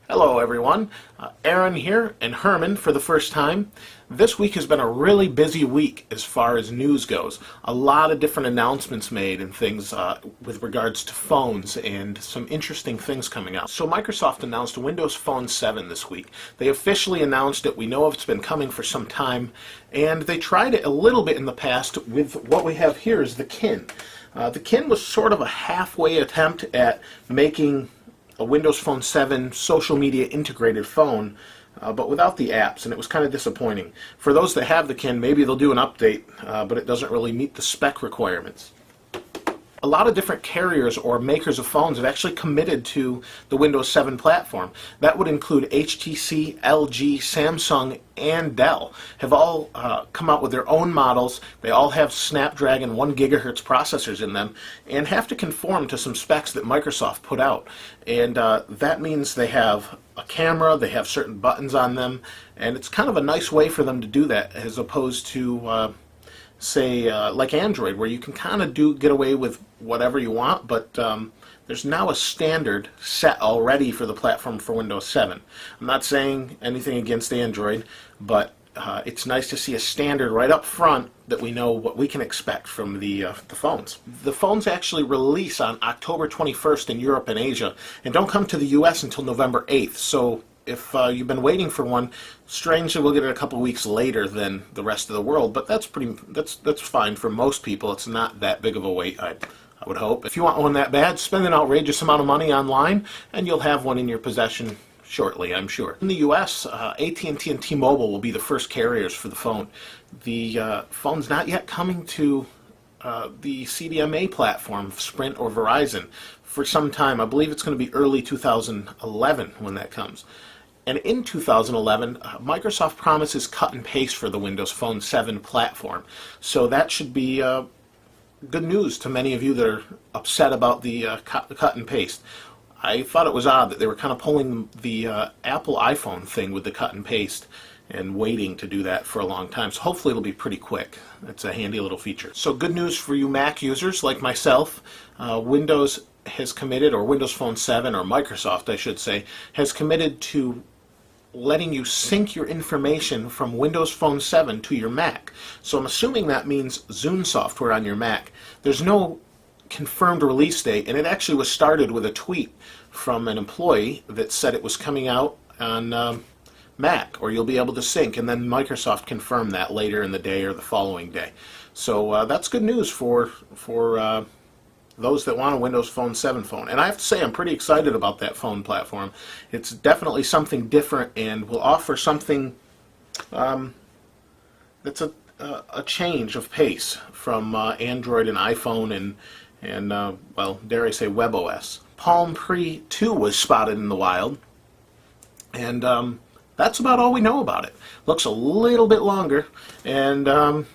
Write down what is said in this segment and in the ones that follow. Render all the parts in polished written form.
Hello everyone, Aaron here and Herman for the first time. This week has been a really busy week as far as news goes. A lot of different announcements made and things with regards to phones and some interesting things coming out. So Microsoft announced Windows Phone 7 this week. They officially announced it. We know it's been coming for some time, and they tried it a little bit in the past with what we have here is the Kin. The Kin was sort of a halfway attempt at making a Windows Phone 7 social media integrated phone, but without the apps, and it was kind of disappointing. For those that have the Kin, maybe they'll do an update, but it doesn't really meet the spec requirements. A lot of different carriers or makers of phones have actually committed to the Windows 7 platform. That would include HTC, LG, Samsung, and Dell have all come out with their own models. They all have Snapdragon 1 gigahertz processors in them and have to conform to some specs that Microsoft put out. And that means they have a camera, they have certain buttons on them, and it's kind of a nice way for them to do that as opposed to say like Android, where you can kind of get away with whatever you want, but there's now a standard set already for the platform for Windows 7. I'm not saying anything against Android, but it's nice to see a standard right up front that we know what we can expect from the phones. The phones actually release on October 21st in Europe and Asia, and don't come to the US until November 8th, so if you've been waiting for one, strangely we'll get it a couple weeks later than the rest of the world, but that's fine for most people. It's not that big of a wait, I would hope. If you want one that bad, spend an outrageous amount of money online and you'll have one in your possession shortly, I'm sure. In the US, AT&T and T-Mobile will be the first carriers for the phone. The phone's not yet coming to the CDMA platform, Sprint or Verizon, for some time. I believe it's going to be early 2011 when that comes. And in 2011, Microsoft promises cut and paste for the Windows Phone 7 platform. So that should be good news to many of you that are upset about the cut and paste. I thought it was odd that they were kind of pulling the Apple iPhone thing with the cut and paste and waiting to do that for a long time. So hopefully it'll be pretty quick. It's a handy little feature. So good news for you Mac users like myself. Windows has committed, or Windows Phone 7, or Microsoft I should say, has committed to letting you sync your information from Windows Phone 7 to your Mac. So I'm assuming that means Zune software on your Mac. There's no confirmed release date, and it actually was started with a tweet from an employee that said it was coming out on Mac, or you'll be able to sync, and then Microsoft confirmed that later in the day or the following day. So that's good news for those that want a Windows Phone 7 phone. And I have to say I'm pretty excited about that phone platform. It's definitely something different and will offer something that's a change of pace from Android and iPhone and well, dare I say WebOS. Palm Pre 2 was spotted in the wild, and that's about all we know about it. Looks a little bit longer, and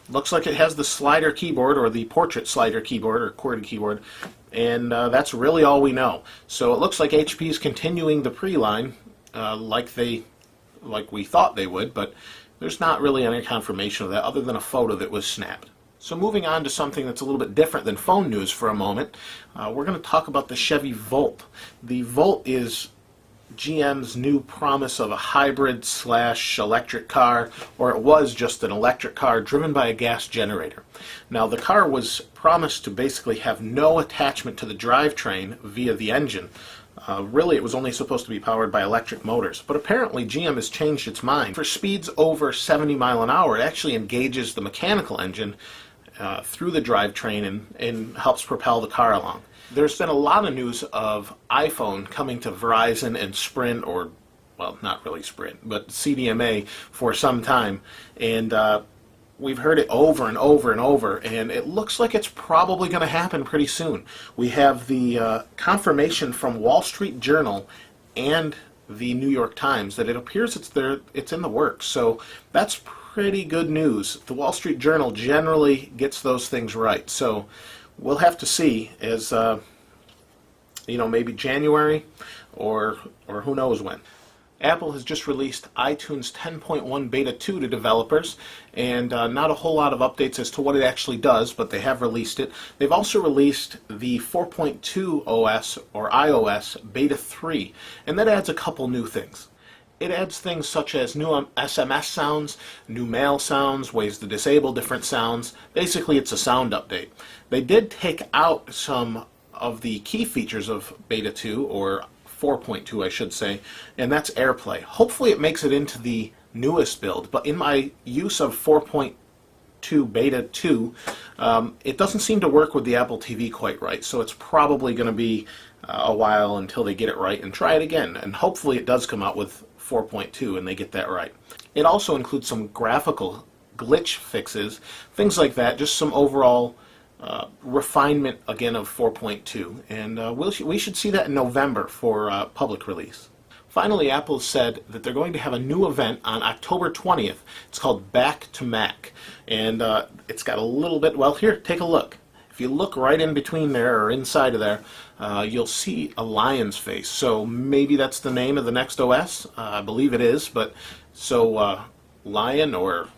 looks like it has the slider keyboard, or the portrait slider keyboard, or QWERTY keyboard, and that's really all we know. So it looks like HP is continuing the pre-line like we thought they would, but there's not really any confirmation of that other than a photo that was snapped. So moving on to something that's a little bit different than phone news for a moment, we're going to talk about the Chevy Volt. The Volt is GM's new promise of a hybrid/electric car, or it was just an electric car driven by a gas generator. Now the car was promised to basically have no attachment to the drivetrain via the engine. Really it was only supposed to be powered by electric motors, but apparently GM has changed its mind. For speeds over 70 miles an hour, it actually engages the mechanical engine through the drivetrain and helps propel the car along. There's been a lot of news of iPhone coming to Verizon and Sprint, or, well, not really Sprint, but CDMA for some time, and we've heard it over and over and over, and it looks like it's probably going to happen pretty soon. We have the confirmation from Wall Street Journal and the New York Times that it appears it's in the works, so that's pretty good news. The Wall Street Journal generally gets those things right, so we'll have to see as, maybe January or who knows when. Apple has just released iTunes 10.1 Beta 2 to developers, and not a whole lot of updates as to what it actually does, but they have released it. They've also released the 4.2 OS, or iOS, Beta 3, and that adds a couple new things. It adds things such as new SMS sounds, new mail sounds, ways to disable different sounds. Basically, it's a sound update. They did take out some of the key features of Beta 2, or 4.2 I should say, and that's AirPlay. Hopefully it makes it into the newest build, but in my use of 4.2 Beta 2, it doesn't seem to work with the Apple TV quite right, so it's probably going to be a while until they get it right and try it again, and hopefully it does come out with 4.2 and they get that right. It also includes some graphical glitch fixes, things like that, just some overall refinement again of 4.2, and we should see that in November for public release. Finally, Apple said that they're going to have a new event on October 20th. It's called Back to Mac, and it's got a little bit, well, here, take a look. If you look right in between there, or inside of there, you'll see a lion's face. So maybe that's the name of the next OS. I believe it is, but so lion, or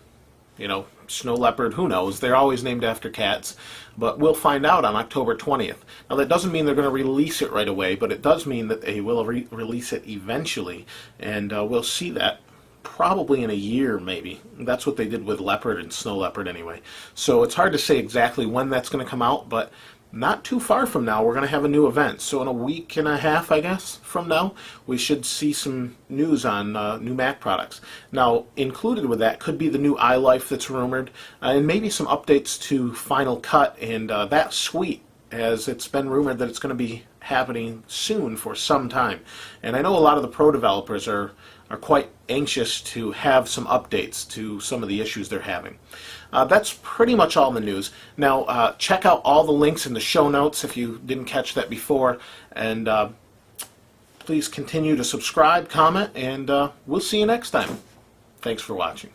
snow leopard, who knows? They're always named after cats, but we'll find out on October 20th. Now that doesn't mean they're going to release it right away, but it does mean that they will release it eventually, and we'll see that probably in a year maybe. That's what they did with Leopard and Snow Leopard anyway. So it's hard to say exactly when that's going to come out, but not too far from now we're going to have a new event. So in a week and a half, I guess, from now, we should see some news on new Mac products. Now, included with that could be the new iLife that's rumored, and maybe some updates to Final Cut and that suite, as it's been rumored that it's going to be happening soon for some time. And I know a lot of the pro developers are quite anxious to have some updates to some of the issues they're having. That's pretty much all the news. Now, check out all the links in the show notes if you didn't catch that before, and please continue to subscribe, comment, and we'll see you next time. Thanks for watching.